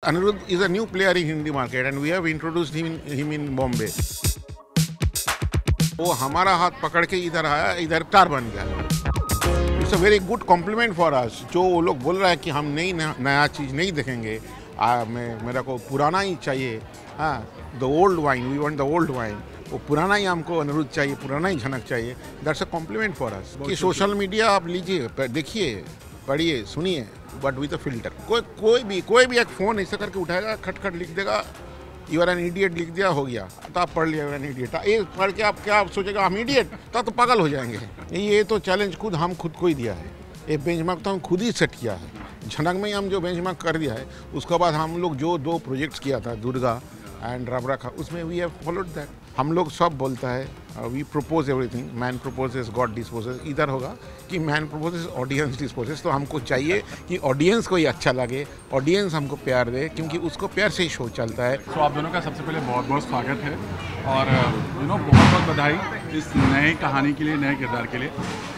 Anirudh is a new player in Hindi market and we have introduced him in Bombay. वो हमारा हाथ पकड़ के इधर आया, इधर स्टार बन गया. It's a very good complement for अस. जो वो लोग बोल रहा है कि हम नया चीज़ नहीं देखेंगे, मेरा को पुराना ही चाहिए. हाँ, the old wine, we want the old wine. वो पुराना ही हमको अनिरुद्ध चाहिए, पुराना ही झनक चाहिए. दैट्स अ कॉम्प्लीमेंट फॉर अस. कि सोशल मीडिया आप लीजिए, देखिए, पढ़िए, सुनिए, बट विद अ फिल्टर. कोई भी एक फ़ोन ऐसा करके उठाएगा, खटखट लिख देगा, यू आर एन इडियट लिख दिया, हो गया. तो आप पढ़ लिया यू आर एन इडियट. ये पढ़ के आप क्या सोचेगा हम इडियट, तो पागल हो जाएंगे. ये तो चैलेंज हम खुद को ही दिया है. ये बेंचमार्क तो हम खुद ही सेट किया है. झनक में ही हम जो बेंचमार्क कर दिया है, उसके बाद हम लोग जो 2 प्रोजेक्ट्स किया था, दुर्गा एंड रबरखा, उसमें वी हैव फॉलोड दैट. हम लोग सब बोलता है we propose everything. Man proposes, God disposes. इधर होगा कि मैन प्रपोजेस, ऑडियंस डिस्पोजेस. तो हमको चाहिए कि ऑडियंस को ही अच्छा लगे, ऑडियंस हमको प्यार दे, क्योंकि उसको प्यार से ही शो चलता है. तो आप दोनों का सबसे पहले बहुत बहुत स्वागत है और बहुत बहुत बधाई इस नए कहानी के लिए, नए किरदार के लिए.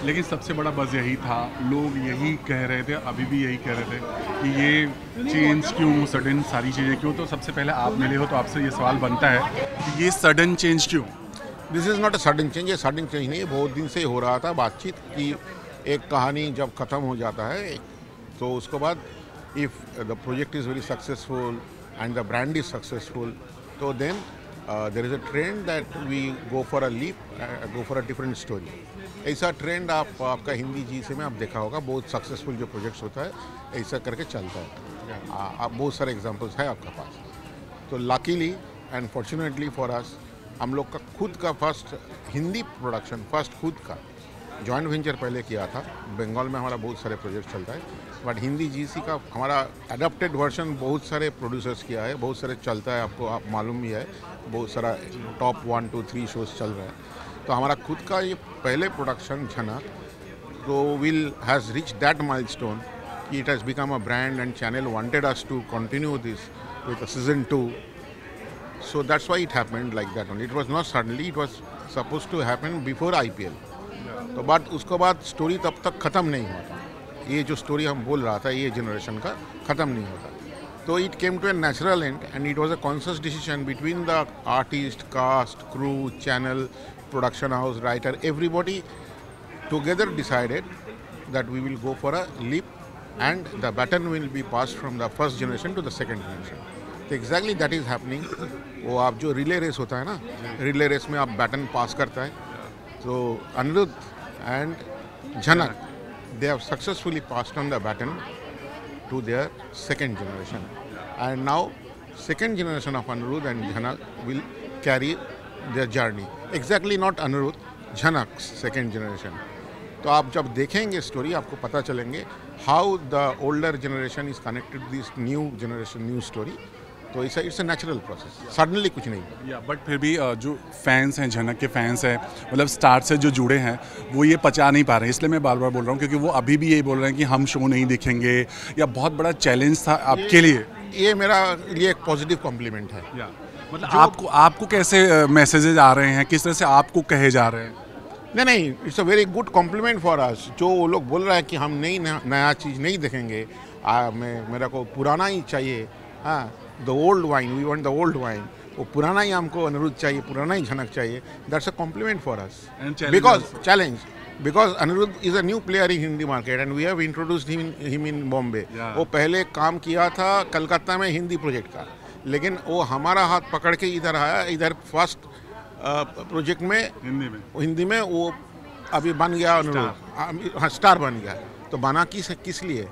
लेकिन सबसे बड़ा बज़ यही था, लोग यही कह रहे थे, अभी भी यही कह रहे थे कि ये चेंज क्यों, सडन सारी चीज़ें क्यों. तो सबसे पहले आप मिले हो तो आपसे ये सवाल बनता है कि ये सडन चेंज क्यों. This is not a sudden change. ये सडन चेंज नहीं है. बहुत दिन से हो रहा था बातचीत कि एक कहानी जब ख़त्म हो जाता है तो उसके बाद if the project is very successful and the brand is successful, तो then there is a trend that we go for a leap, go for a different story. ऐसा ट्रेंड आपका हिंदी जी से में आप देखा होगा. बहुत सक्सेसफुल जो प्रोजेक्ट्स होता है ऐसा करके चलता है. आप बहुत सारे एग्जांपल्स है आपके पास. तो luckily and fortunately for us, हम लोग का खुद का फर्स्ट हिंदी प्रोडक्शन, फर्स्ट खुद का जॉइंट वेंचर पहले किया था. बंगाल में हमारा बहुत सारे प्रोजेक्ट चलता है, बट हिंदी जीसी का हमारा अडॉप्टेड वर्जन बहुत सारे प्रोड्यूसर्स किया है, बहुत सारे चलता है. आपको आप मालूम भी है, बहुत सारा टॉप 1, 2, 3 शोज चल रहा है. तो हमारा खुद का ये पहले प्रोडक्शन झनक तो will has reach that milestone. It has become a brand and channel wanted us to continue this with season 2. So that's why it happened like that only. It was not suddenly, it was supposed to happen before IPL. तो but उसके बाद story तब तक ख़त्म नहीं होता. ये जो स्टोरी हम बोल रहा था, ये जनरेशन का ख़त्म नहीं होता. तो it came to a natural end it was a conscious decision between the artist, cast, crew, channel, production house, writer, everybody together decided that we will go for a leap and the baton will be passed from the first generation to the second generation. तो exactly that is happening. वो आप जो relay race होता है ना, relay race में आप baton पास करता है. तो Anirudh and Jhanak, they have successfully passed on the baton to their second generation. And now second generation of Anirudh and Jhanak will carry their journey. Exactly not Anirudh, Jhanak second generation. तो आप जब देखेंगे स्टोरी, आपको पता चलेंगे how the older generation is connected this new generation, new story. तो ऐसा it's a natural process, suddenly कुछ नहीं. बट फिर भी जो फैंस हैं, झनक के फैंस हैं, मतलब स्टार से जो जुड़े हैं, वो ये पचा नहीं पा रहे हैं. इसलिए मैं बार बार बोल रहा हूँ, क्योंकि वो अभी भी यही बोल रहे हैं कि हम शो नहीं दिखेंगे. या बहुत बड़ा चैलेंज था आपके लिए. ये मेरा लिए एक पॉजिटिव कॉम्प्लीमेंट है. मतलब आपको कैसे मैसेजेस आ रहे हैं, किस तरह से आपको कहे जा रहे हैं. नहीं, it's a very good complement for अस. जो वो लोग बोल रहा है कि हम नया चीज़ नहीं देखेंगे, मेरा को पुराना ही चाहिए. हाँ, the old wine, we want the old wine. वो पुराना ही हमको अनिरुद्ध चाहिए, पुराना ही झनक चाहिए. That's a compliment for us. Because challenge, because Anirudh is a new player in Hindi market and we have introduced him in Bombay. वो पहले काम किया था कलकत्ता में हिंदी प्रोजेक्ट का, लेकिन वो हमारा हाथ पकड़ के इधर आया, इधर फर्स्ट प्रोजेक्ट में हिंदी में वो अभी बन गया अनिरुद्ध. हाँ, स्टार बन गया. तो बना किस लिए?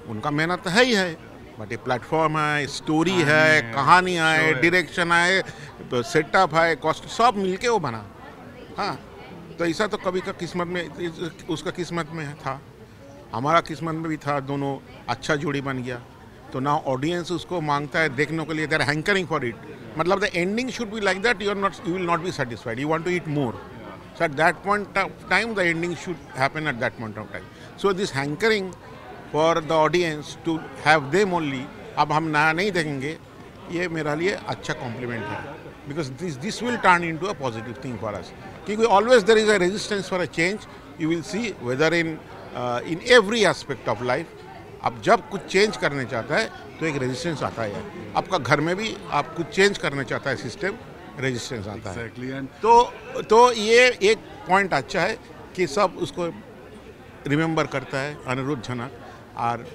उनका मेहनत है ही है, बट ये प्लेटफॉर्म है, स्टोरी है, कहानी है, डायरेक्शन है, सेटअप है, कॉस्ट, सब मिलके वो बना. हाँ, तो ऐसा तो कभी का किस्मत में, उसका किस्मत में था, हमारा किस्मत में भी था. दोनों अच्छा जोड़ी बन गया. तो ना ऑडियंस उसको मांगता है देखने के लिए. They are hankering for it. मतलब the ending should be like that, you will not be satisfied, you want to eat more. So at that point of time, the ending should happen at that point of time. So this hankering for the audience to have them only, अब हम नया नहीं देखेंगे, ये मेरा लिए अच्छा complement है. Because this will turn into a positive thing for us. क्योंकि always there is a resistance for a change. You will see whether in every aspect of life, आप जब कुछ चेंज करने चाहता है तो एक रेजिस्टेंस आता है। आपका घर में भी आप कुछ चेंज करना चाहता है सिस्टम, रेजिस्टेंस आता है। तो ये एक पॉइंट अच्छा है कि सब उसको रिमेंबर करता है अनिरुद्ध झनक, और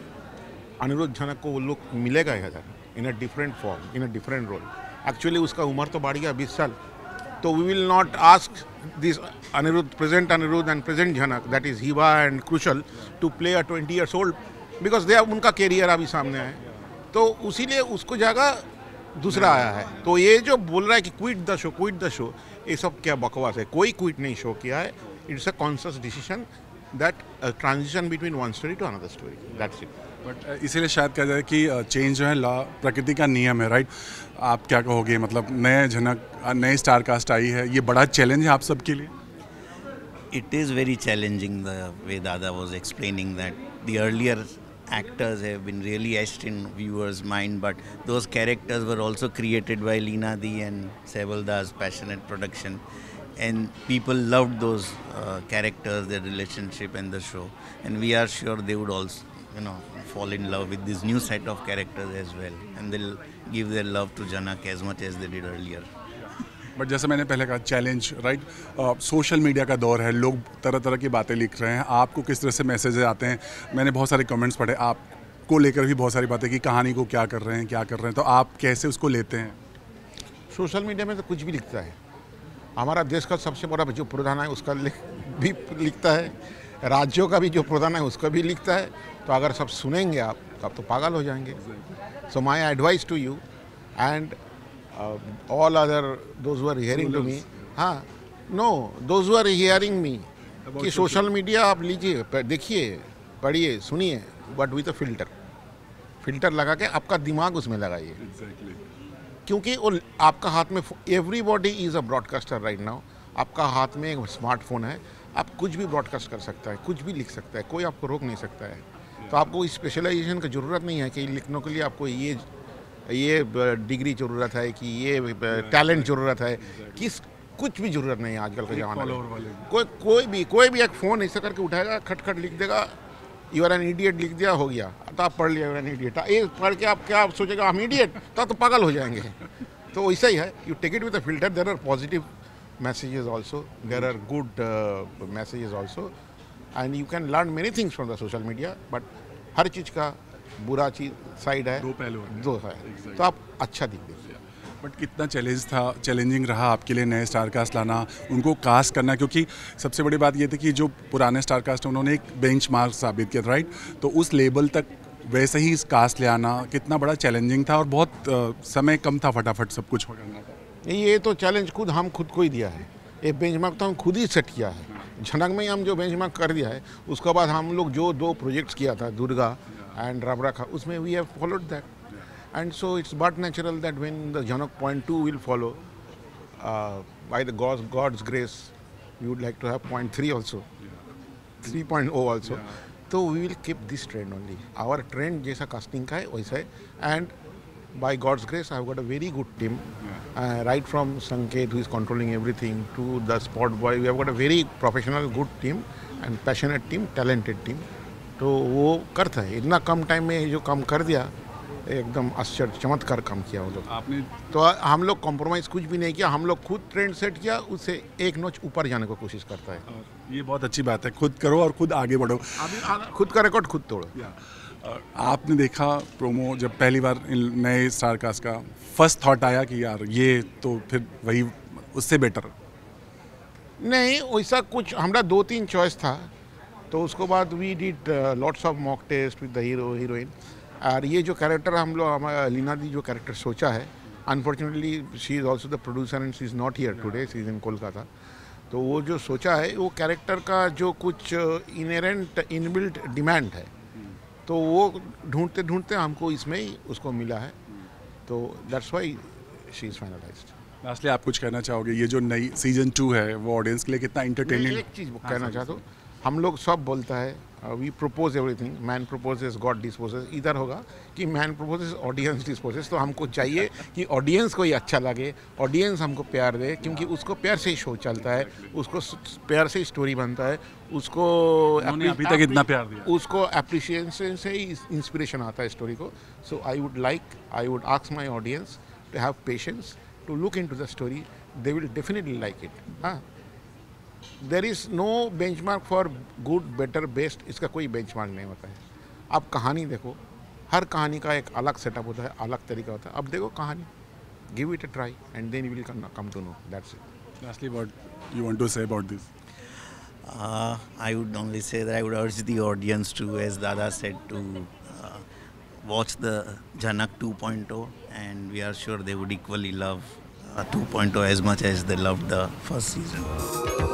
अनिरुद्ध झनक को वो लोग मिलेगा इधर in a different form, in a different role. Actually उसका उम्र तो बढ़ गया 20 साल, तो we will not ask this Anirudh and present Jhanak, that is Hiba and Kushal, to play a 20 years old because they have उनका career अभी सामने है, तो उसीलिए उसको जगह दूसरा आया है। तो ये जो बोल रहा है कि क्विट द शो, ये सब क्या बकवास है। कोई क्विट नहीं शो किया है। It's a conscious decision that transition between one story to another story, that's it. But इसीलिए शायद कहा जाए कि चेंज जो है लॉ, प्रकृति का नियम है, राइट? आप क्या कहोगे, मतलब नए झनक, नए स्टार कास्ट आई है, ये बड़ा चैलेंज है आप सबके लिए? It is very challenging the way Dada was explaining that the earlier actors have been really etched in viewers' mind, but those characters were also created by Leena Di and Sevalda's passionate production, and people loved those characters, their relationship and the show, and we are sure they would also fall in love with this new set of characters as well, and they'll give their love to Janak as much as they did earlier. But जैसे मैंने पहले कहा, challenge, right? Social media का दौर है, लोग तरह तरह की बातें लिख रहे हैं, आपको किस तरह से मैसेजेस आते हैं? मैंने बहुत सारे कमेंट्स पढ़े आपको लेकर भी, बहुत सारी बातें कि कहानी को क्या कर रहे हैं, तो आप कैसे उसको लेते हैं? सोशल मीडिया में तो कुछ भी लिखता है। हमारा देश का सबसे बड़ा जो प्रधान है उसका भी लिखता है, राज्यों का भी जो प्रधान है उसका भी लिखता है। तो अगर सब सुनेंगे आप तब तो पागल हो जाएंगे। So my advice to you and all other those who are hearing to me, those who are hearing me, कि सोशल मीडिया आप लीजिए, देखिए, पढ़िए, सुनिए, बट विथ अ फिल्टर लगा के आपका दिमाग उसमें लगाइए। क्योंकि वो आपका हाथ में, everybody is a broadcaster right now. आपका हाथ में एक स्मार्टफोन है, आप कुछ भी ब्रॉडकास्ट कर सकता है, कुछ भी लिख सकता है, कोई आपको रोक नहीं सकता है। तो आपको इस स्पेशलाइजेशन की ज़रूरत नहीं है कि लिखने के लिए आपको ये डिग्री ज़रूरत है, कि ये टैलेंट ज़रूरत है, कुछ भी ज़रूरत नहीं है आजकल के ज़माने में। कोई भी एक फ़ोन ऐसा करके उठाएगा, खट लिख देगा, यू आर एन इडियट लिख दिया, हो गया। तो आप पढ़ लिया यू आर एन इडियट, ये पढ़ के आप क्या सोचेगा हम इडियट, तो पागल हो जाएंगे। तो ऐसा ही है, you take it with a filter. There are positive messages also, there are good messages also, and you can learn many things from the social media. But हर चीज़ का बुरा चीज साइड है, दो पहलू है, exactly. तो आप अच्छा दिख दीजिए। बट कितना चैलेंजिंग रहा आपके लिए नए स्टार कास्ट लाना, उनको कास्ट करना? क्योंकि सबसे बड़ी बात ये थी कि जो पुराने स्टार कास्ट हैं उन्होंने एक बेंचमार्क साबित किया, राइट? तो उस लेवल तक वैसे ही कास्ट ले आना कितना बड़ा चैलेंजिंग था, और बहुत समय कम था, फटाफट सब कुछ करना था। ये तो चैलेंज हम खुद को ही दिया है। ये बेंचमार्क तो हम खुद ही सेट किया है। झनक में ही हम जो बेंचमार्क कर दिया है, उसके बाद हम लोग जो 2 प्रोजेक्ट्स किया था, दुर्गा and Rabrakha, उसमें we have followed that, and so it's but natural that when the Janak point 2 will follow, by the God's grace, we would like to have point 3 also, 3.0 also. So we will keep this trend only. Our trend जैसा casting का है वैसा है, and by God's grace I've got a very good team, right from Sanket, who is controlling everything, to the spot boy. We have got a very professional, good team and passionate team, talented team. तो वो करता है, इतना कम time में जो काम कर दिया, एकदम आश्चर्य, चमत्कार काम किया वो लोग। आपने तो हम लोग कॉम्प्रोमाइज़ कुछ भी नहीं किया, हम लोग खुद ट्रेंड सेट किया, उससे एक नॉच ऊपर जाने को कोशिश करता है। ये बहुत अच्छी बात है, खुद करो और खुद आगे बढ़ो। अभी खुद का रिकॉर्ड खुद तोड़ो। आपने देखा प्रोमो, जब पहली बार नए स्टार कास्ट का फर्स्ट थॉट आया कि यार ये तो फिर वही उससे बेटर? नहीं, वैसा कुछ हमारा 2-3 चॉइस था, तो उसको बाद we did lots of mock test with the hero heroine. और ये जो कैरेक्टर हम लोग, हमारा लीना दी जो कैरेक्टर सोचा है, unfortunately she is also the producer and she is not here today, she is in Kolkata. तो वो जो सोचा है, वो कैरेक्टर का जो कुछ इनहेरेंट इनबिल्ट डिमांड है, तो वो ढूंढते ढूंढते हमको इसमें ही उसको मिला है। तो that's why she is finalised. Lastly आप कुछ कहना चाहोगे, ये जो नई सीजन 2 है वो ऑडियंस के लिए कितना इंटरटेनिंग? एक चीज़ कहना चाहता हूँ, हम लोग सब बोलता है we propose everything, man proposes God disposes, इधर होगा कि मैन प्रपोजेस ऑडियंस डिस्पोजेस। तो हमको चाहिए कि ऑडियंस को ये अच्छा लगे, ऑडियंस हमको प्यार दे, क्योंकि उसको प्यार से ही शो चलता है, उसको प्यार से ही स्टोरी बनता है, उसको अभी तक इतना प्यार दिया, उसको अप्रिशिएशन से ही इंस्पिरेशन आता है स्टोरी को। So I would ask my audience to have patience to look into the story, they will definitely like it. हाँ, there is no benchmark for good better best, इसका कोई बेंचमार्क नहीं होता है। आप कहानी देखो, हर कहानी का एक अलग सेटअप होता है, अलग तरीका होता है। अब देखो कहानी, give it a try and then you will come to know, that's it. Lastly, what you want to say about this? I would only say that I would urge the audience to, as Dada said, to watch the Jhanak 2.0, and we are sure they would equally love 2.0 as much as they loved the first season.